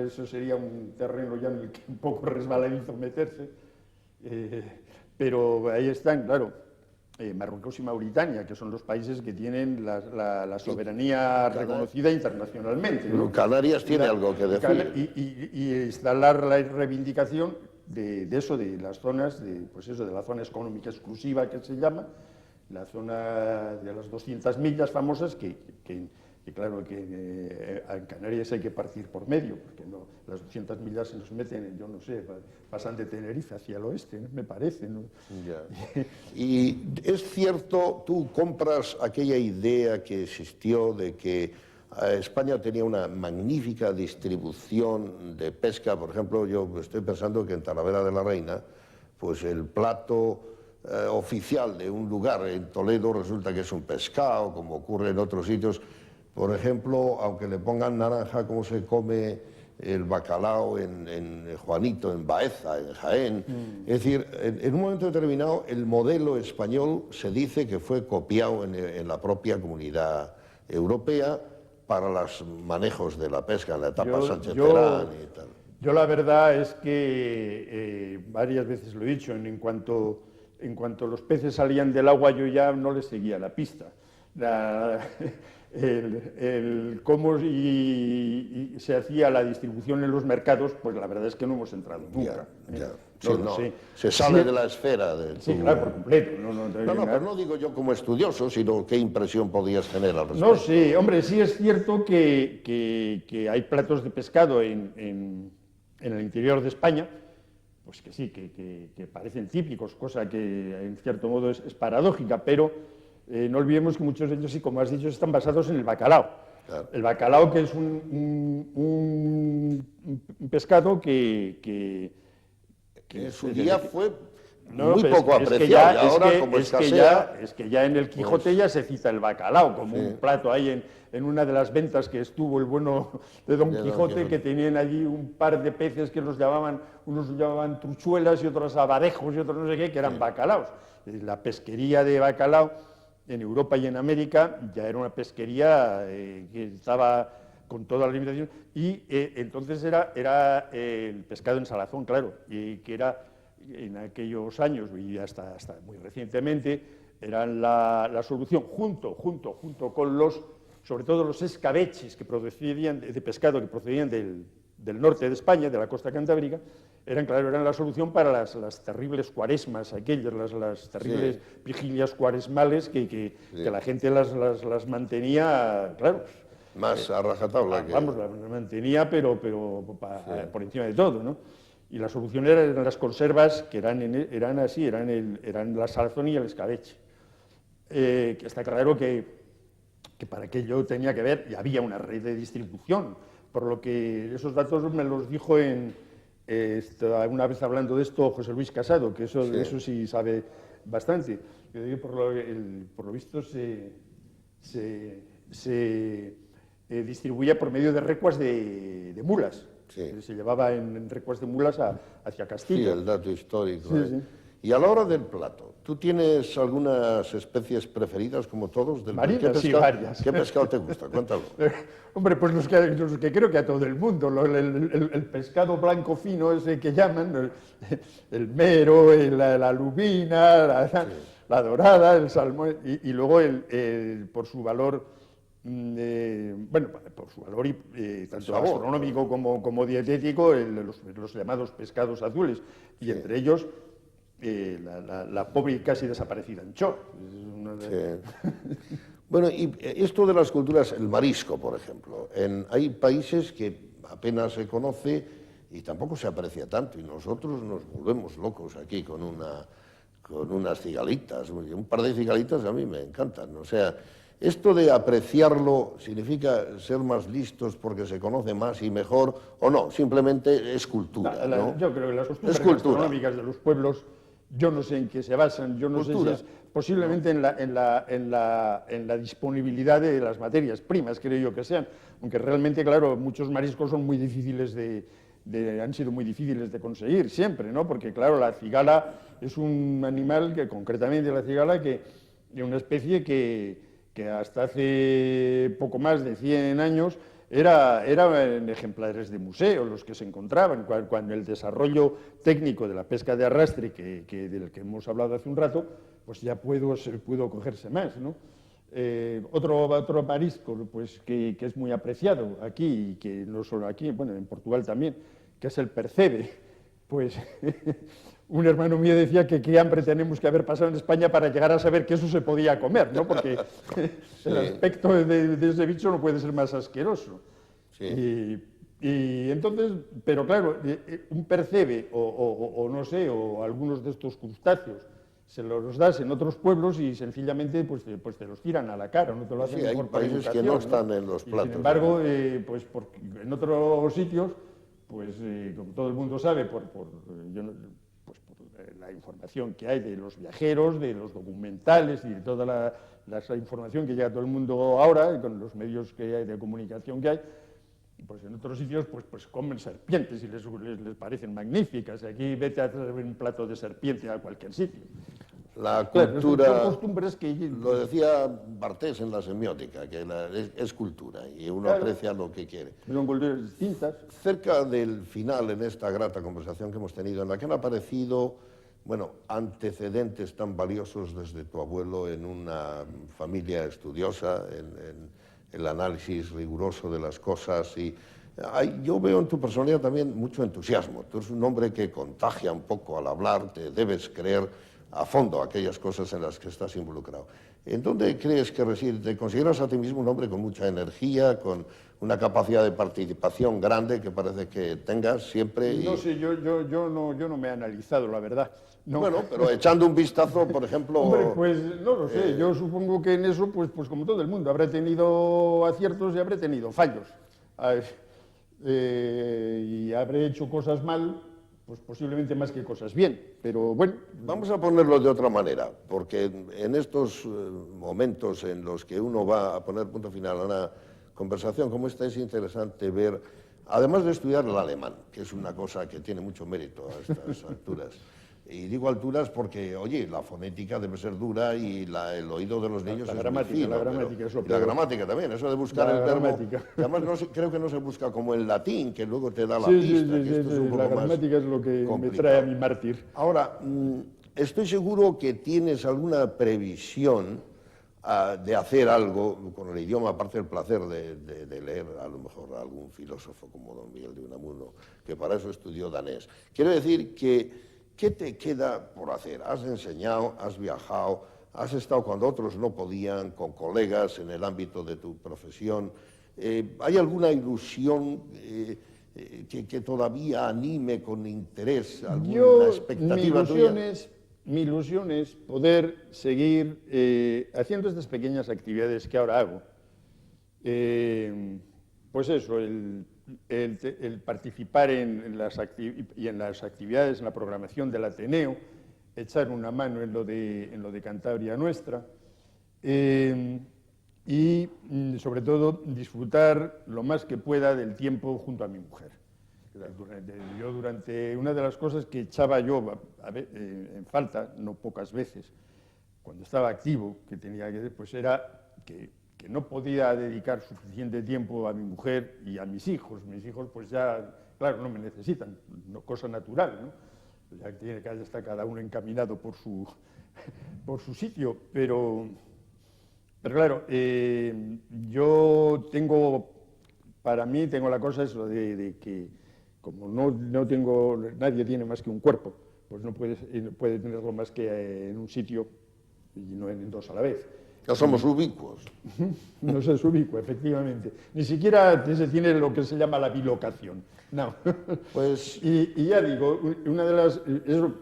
Speaker 2: eso sería un terreno ya en el que un poco resbaladizo meterse, pero ahí están, claro, Marruecos y Mauritania, que son los países que tienen la soberanía reconocida internacionalmente, ¿no?
Speaker 1: Canarias tiene algo que decir.
Speaker 2: Y instalar la reivindicación de eso, de las zonas, de la zona económica exclusiva que se llama, la zona de las 200 millas famosas, que claro, que en Canarias hay que partir por medio, porque no, las 200 millas se nos meten, yo no sé, pasan de Tenerife hacia el oeste, ¿no? Me parece, ¿no?
Speaker 1: Ya. Y es cierto, tú compras aquella idea que existió de que España tenía una magnífica distribución de pesca. Por ejemplo, yo estoy pensando que en Talavera de la Reina, pues el plato oficial de un lugar en Toledo resulta que es un pescado, como ocurre en otros sitios. Por ejemplo, aunque le pongan naranja, ¿cómo se come el bacalao en Juanito, en Baeza, en Jaén? Es decir, en un momento determinado el modelo español se dice que fue copiado en la propia comunidad europea para los manejos de la pesca en la etapa Sánchez Terán y tal.
Speaker 2: Yo la verdad es que varias veces lo he dicho, en cuanto los peces salían del agua yo ya no les seguía la pista. Cómo se hacía la distribución en los mercados, pues la verdad es que no hemos entrado nunca.
Speaker 1: Se sale de la esfera.
Speaker 2: Sí, claro, por completo.
Speaker 1: Pero no digo yo como estudioso, sino qué impresión podías tener al respecto.
Speaker 2: No sé, hombre, sí es cierto que hay platos de pescado en el interior de España, pues que sí, que parecen típicos, cosa que en cierto modo es paradójica, pero no olvidemos que muchos de ellos, sí, como has dicho, están basados en el bacalao. Claro. El bacalao, que es un pescado que
Speaker 1: en su día fue muy poco apreciado.
Speaker 2: Es que ya en el Quijote ya se cita el bacalao como un plato. Ahí en una de las ventas que estuvo el bueno de Don Quijote, que tenían allí un par de peces que unos llamaban truchuelas y otros abadejos y otros no sé qué, que eran bacalaos. La pesquería de bacalao en Europa y en América ya era una pesquería que estaba con toda la limitación, y entonces era el pescado en salazón, claro, y que era en aquellos años y hasta muy recientemente eran la solución junto con sobre todo los escabeches que procedían de pescado que procedían del norte de España, de la costa cantábrica, eran la solución para las terribles cuaresmas, las terribles vigilias cuaresmales que la gente las mantenía, claro.
Speaker 1: Más a rajatabla.
Speaker 2: Vamos, las mantenía, pero por encima de todo, ¿no? Y la solución eran las conservas, que eran la salazón y el escabeche. Que está claro que para aquello tenía que ver, y había una red de distribución, por lo que esos datos me los dijo una vez hablando de esto José Luis Casado, que eso sí sabe bastante. Yo digo, por lo visto se distribuía por medio de recuas de mulas. Sí. Se llevaba en recuas de mulas hacia Castilla.
Speaker 1: Sí, el dato histórico.
Speaker 2: Sí.
Speaker 1: Y a la hora del plato, ¿tú tienes algunas especies preferidas, como todos?
Speaker 2: Marinas, sí, varias.
Speaker 1: ¿Qué pescado te gusta? Cuéntalo.
Speaker 2: Hombre, pues los que creo que a todo el mundo, el pescado blanco fino ese que llaman, el mero, la lubina, la dorada, el salmón, y luego por su valor, bueno, por su valor tanto gastronómico como dietético, los llamados pescados azules, y entre ellos la pobre y casi desaparecida anchoa.
Speaker 1: Bueno, y esto de las culturas, el marisco, por ejemplo, hay países que apenas se conoce y tampoco se aprecia tanto, y nosotros nos volvemos locos aquí con unas cigalitas. Un par de cigalitas a mí me encantan. O sea, esto de apreciarlo significa ser más listos porque se conoce más y mejor, o no, simplemente es cultura, ¿no?
Speaker 2: Yo creo que las costumbres gastronómicas de los pueblos, yo no sé en qué se basan, yo no sé si es posiblemente en la disponibilidad de las materias primas, creo yo que sean, aunque realmente, claro, muchos mariscos son muy difíciles han sido muy difíciles de conseguir siempre, ¿no? Porque, claro, la cigala es un animal que, concretamente la cigala, que es una especie que hasta hace poco más de 100 años eran ejemplares de museo los que se encontraban, cuando el desarrollo técnico de la pesca de arrastre, del que hemos hablado hace un rato, pues ya pudo cogerse más, ¿no? Otro marisco pues, que es muy apreciado aquí, y que no solo aquí, bueno, en Portugal también, que es el percebe. Pues un hermano mío decía que qué hambre tenemos que haber pasado en España para llegar a saber que eso se podía comer, ¿no? Porque el aspecto de ese bicho no puede ser más asqueroso. Sí. Y entonces, pero claro, un percebe o no sé, o algunos de estos crustáceos, se los das en otros pueblos y sencillamente pues te los tiran a la cara, no te lo hacen
Speaker 1: hay países que no están en los platos.
Speaker 2: Sin embargo, pues en otros sitios, pues como todo el mundo sabe, por la información que hay de los viajeros, de los documentales y de toda la información que llega a todo el mundo ahora, con los medios que hay de comunicación que hay, pues en otros sitios pues comen serpientes y les parecen magníficas. Aquí vete a traer un plato de serpiente a cualquier sitio.
Speaker 1: La cultura,
Speaker 2: son costumbres que...
Speaker 1: Lo decía Bartés en la semiótica, que es cultura y uno aprecia lo que quiere.
Speaker 2: Son culturas distintas.
Speaker 1: Cerca del final, en esta grata conversación que hemos tenido, en la que han aparecido, bueno, antecedentes tan valiosos desde tu abuelo en una familia estudiosa, en el análisis riguroso de las cosas, y yo veo en tu personalidad también mucho entusiasmo. Tú eres un hombre que contagia un poco al hablar, te debes creer a fondo aquellas cosas en las que estás involucrado. ¿En dónde crees que reside? ¿Te consideras a ti mismo un hombre con mucha energía, con una capacidad de participación grande que parece que tengas siempre?
Speaker 2: No sé, yo no me he analizado, la verdad. No.
Speaker 1: Bueno, pero echando un vistazo, por ejemplo...
Speaker 2: Hombre, pues no lo sé, yo supongo que en eso, pues como todo el mundo, habré tenido aciertos y habré tenido fallos. Y habré hecho cosas mal, pues posiblemente más que cosas bien, pero bueno.
Speaker 1: Vamos a ponerlo de otra manera, porque en estos momentos en los que uno va a poner punto final a una conversación como esta, es interesante ver, además de estudiar el alemán, que es una cosa que tiene mucho mérito a estas alturas, y digo alturas porque, oye, la fonética debe ser dura y el oído de los niños es muy fino.
Speaker 2: La gramática es lo peor.
Speaker 1: La gramática también, eso de buscar el verbo. Además, creo que no se busca como el latín, que luego te da la pista.
Speaker 2: Sí, la gramática es lo que me trae a mi mártir.
Speaker 1: Ahora, estoy seguro que tienes alguna previsión de hacer algo con el idioma, aparte del placer de leer a lo mejor a algún filósofo como don Miguel de Unamuno, que para eso estudió danés. Quiero decir que, ¿qué te queda por hacer? Has enseñado, has viajado, has estado cuando otros no podían, con colegas en el ámbito de tu profesión. ¿Hay alguna ilusión que todavía anime con interés, alguna expectativa tuya?
Speaker 2: Mi ilusión es poder seguir haciendo estas pequeñas actividades que ahora hago. Pues eso, el participar en las actividades, en la programación del Ateneo, echar una mano en lo de Cantabria Nuestra, y sobre todo disfrutar lo más que pueda del tiempo junto a mi mujer. Durante una de las cosas que echaba yo en falta, no pocas veces, cuando estaba activo, que tenía que, pues era que no podía dedicar suficiente tiempo a mi mujer y a mis hijos. Mis hijos, pues ya, claro, no me necesitan, cosa natural, ¿no? Ya tiene que estar cada uno encaminado por su sitio, pero claro, yo para mí tengo la cosa eso de que como no tengo, nadie tiene más que un cuerpo, pues no puede tenerlo más que en un sitio y no en dos a la vez.
Speaker 1: No somos ubicuos.
Speaker 2: No se es ubicuo, efectivamente. Ni siquiera se tiene lo que se llama la bilocación. No.
Speaker 1: Pues...
Speaker 2: Y ya digo, una de las...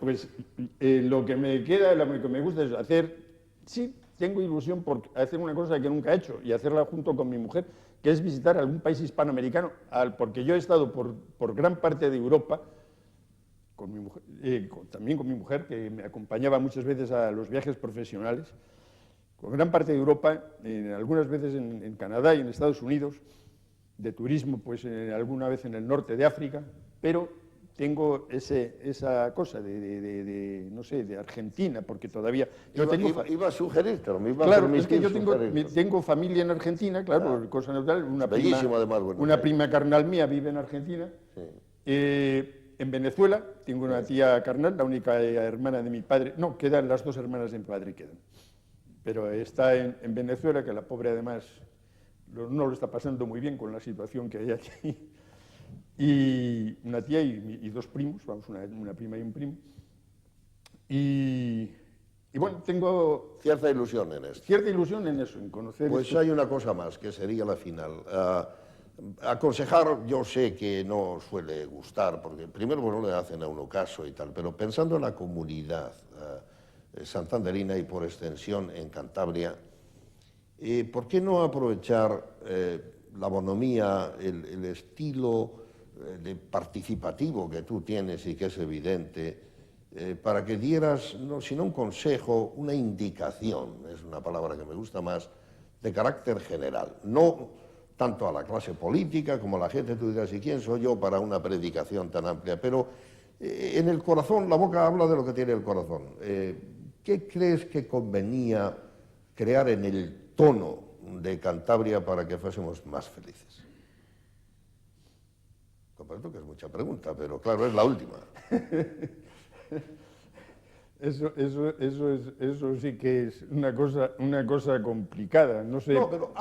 Speaker 2: Pues lo que me queda, lo que me gusta es hacer... Sí, tengo ilusión por hacer una cosa que nunca he hecho y hacerla junto con mi mujer, que es visitar algún país hispanoamericano, porque yo he estado por gran parte de Europa, con mi mujer, también con mi mujer, que me acompañaba muchas veces a los viajes profesionales, con gran parte de Europa, algunas veces en Canadá y en Estados Unidos, de turismo, pues alguna vez en el norte de África, pero tengo esa cosa no sé, de Argentina, porque todavía...
Speaker 1: Iba a sugerírtelo, me iba a
Speaker 2: claro,
Speaker 1: permitir
Speaker 2: es que yo tengo familia en Argentina, claro, cosa natural, una prima carnal mía vive en Argentina. Sí. En Venezuela tengo una tía carnal, la única hermana de mi padre, no, quedan las dos hermanas de mi padre, quedan. Pero está en Venezuela, que la pobre además no lo está pasando muy bien con la situación que hay aquí. Y una tía y dos primos, vamos, una prima y un primo. Y bueno, tengo...
Speaker 1: Cierta ilusión en esto.
Speaker 2: Cierta ilusión en eso, en conocer...
Speaker 1: Pues hay una cosa más, que sería la final. Aconsejar, yo sé que no suele gustar, porque primero no le hacen a uno caso y tal, pero pensando en la comunidad santanderina y por extensión en Cantabria, ¿por qué no aprovechar la bonomía, el estilo de participativo que tú tienes y que es evidente, para que dieras, no, sino un consejo, una indicación, es una palabra que me gusta más, de carácter general, no tanto a la clase política como a la gente? Tú dirás, ¿y quién soy yo para una predicación tan amplia? Pero en el corazón, la boca habla de lo que tiene el corazón. ¿Qué crees que convenía crear en el tono de Cantabria para que fuésemos más felices? Comprendo que es mucha pregunta, pero claro, es la última.
Speaker 2: Eso sí que es una cosa complicada, no sé.
Speaker 1: No, pero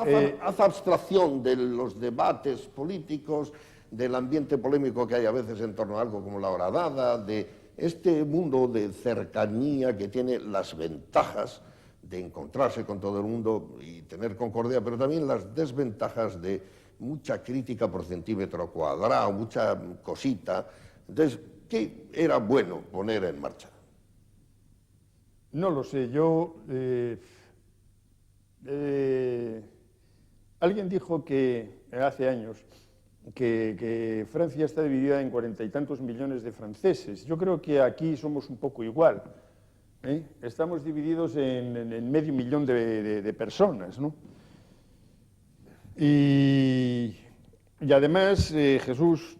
Speaker 1: haz abstracción de los debates políticos, del ambiente polémico que hay a veces en torno a algo como la horadada, de este mundo de cercanía que tiene las ventajas de encontrarse con todo el mundo y tener concordia, pero también las desventajas de mucha crítica por centímetro cuadrado, mucha cosita. Entonces, ¿qué era bueno poner en marcha?
Speaker 2: No lo sé, alguien dijo que hace años que Francia está dividida en 40 y tantos millones de franceses. Yo creo que aquí somos un poco igual. Estamos divididos en medio millón de personas, ¿no? Y además, Jesús,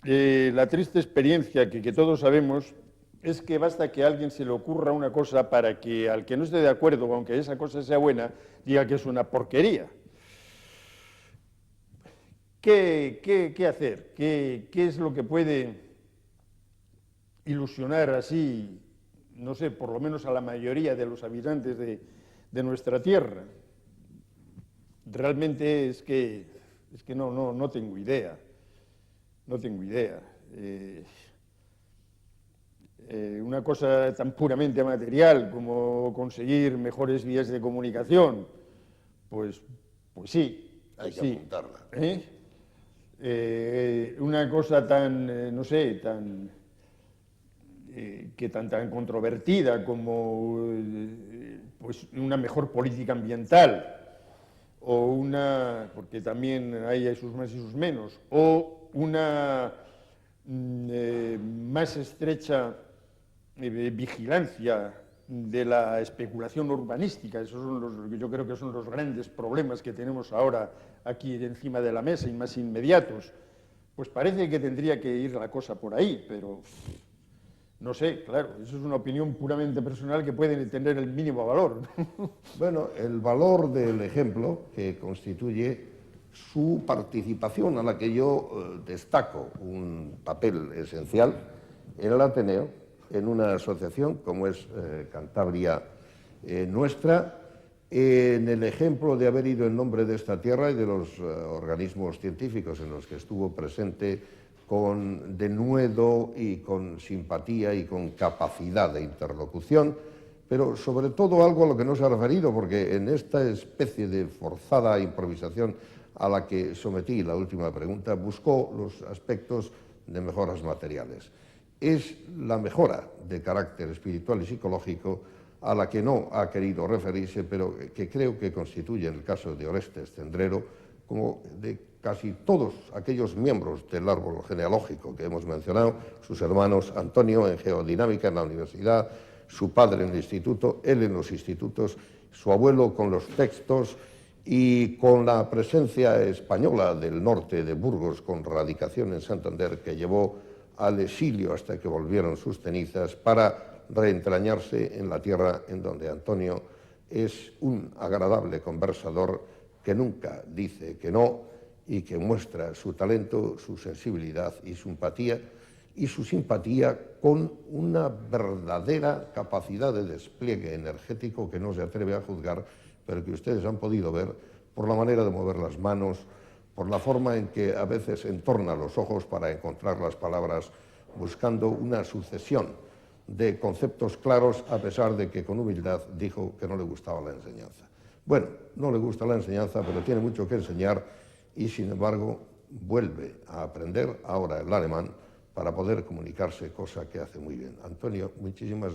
Speaker 2: la triste experiencia que todos sabemos es que basta que a alguien se le ocurra una cosa para que al que no esté de acuerdo, aunque esa cosa sea buena, diga que es una porquería. ¿Qué hacer? ¿Qué es lo que puede ilusionar así, no sé, por lo menos a la mayoría de los habitantes de nuestra tierra? Realmente es que no tengo idea. No tengo idea. Una cosa tan puramente material como conseguir mejores vías de comunicación, pues sí.
Speaker 1: Hay que apuntarla.
Speaker 2: Una cosa tan, no sé, tan controvertida como pues una mejor política ambiental, o porque también hay sus más y sus menos, o una más estrecha vigilancia de la especulación urbanística. Esos son yo creo que son los grandes problemas que tenemos ahora aquí encima de la mesa y más inmediatos. Pues parece que tendría que ir la cosa por ahí, pero no sé, claro, eso es una opinión puramente personal que puede tener el mínimo valor.
Speaker 1: Bueno, el valor del ejemplo que constituye su participación, a la que yo destaco un papel esencial en el Ateneo, en una asociación como es Cantabria Nuestra, en el ejemplo de haber ido en nombre de esta tierra y de los organismos científicos en los que estuvo presente con denuedo y con simpatía y con capacidad de interlocución, pero sobre todo algo a lo que no se ha referido, porque en esta especie de forzada improvisación a la que sometí la última pregunta, buscó los aspectos de mejoras materiales. Es la mejora de carácter espiritual y psicológico a la que no ha querido referirse, pero que creo que constituye, en el caso de Orestes Cendrero, como de casi todos aquellos miembros del árbol genealógico que hemos mencionado, sus hermanos Antonio en geodinámica en la universidad, su padre en el instituto, él en los institutos, su abuelo con los textos y con la presencia española del norte de Burgos con radicación en Santander que llevó al exilio hasta que volvieron sus cenizas para reentrañarse en la tierra en donde Antonio es un agradable conversador que nunca dice que no y que muestra su talento, su sensibilidad y su simpatía con una verdadera capacidad de despliegue energético que no se atreve a juzgar, pero que ustedes han podido ver por la manera de mover las manos, por la forma en que a veces entorna los ojos para encontrar las palabras, buscando una sucesión de conceptos claros, a pesar de que con humildad dijo que no le gustaba la enseñanza. Bueno, no le gusta la enseñanza, pero tiene mucho que enseñar y, sin embargo, vuelve a aprender ahora el alemán para poder comunicarse, cosa que hace muy bien. Antonio, muchísimas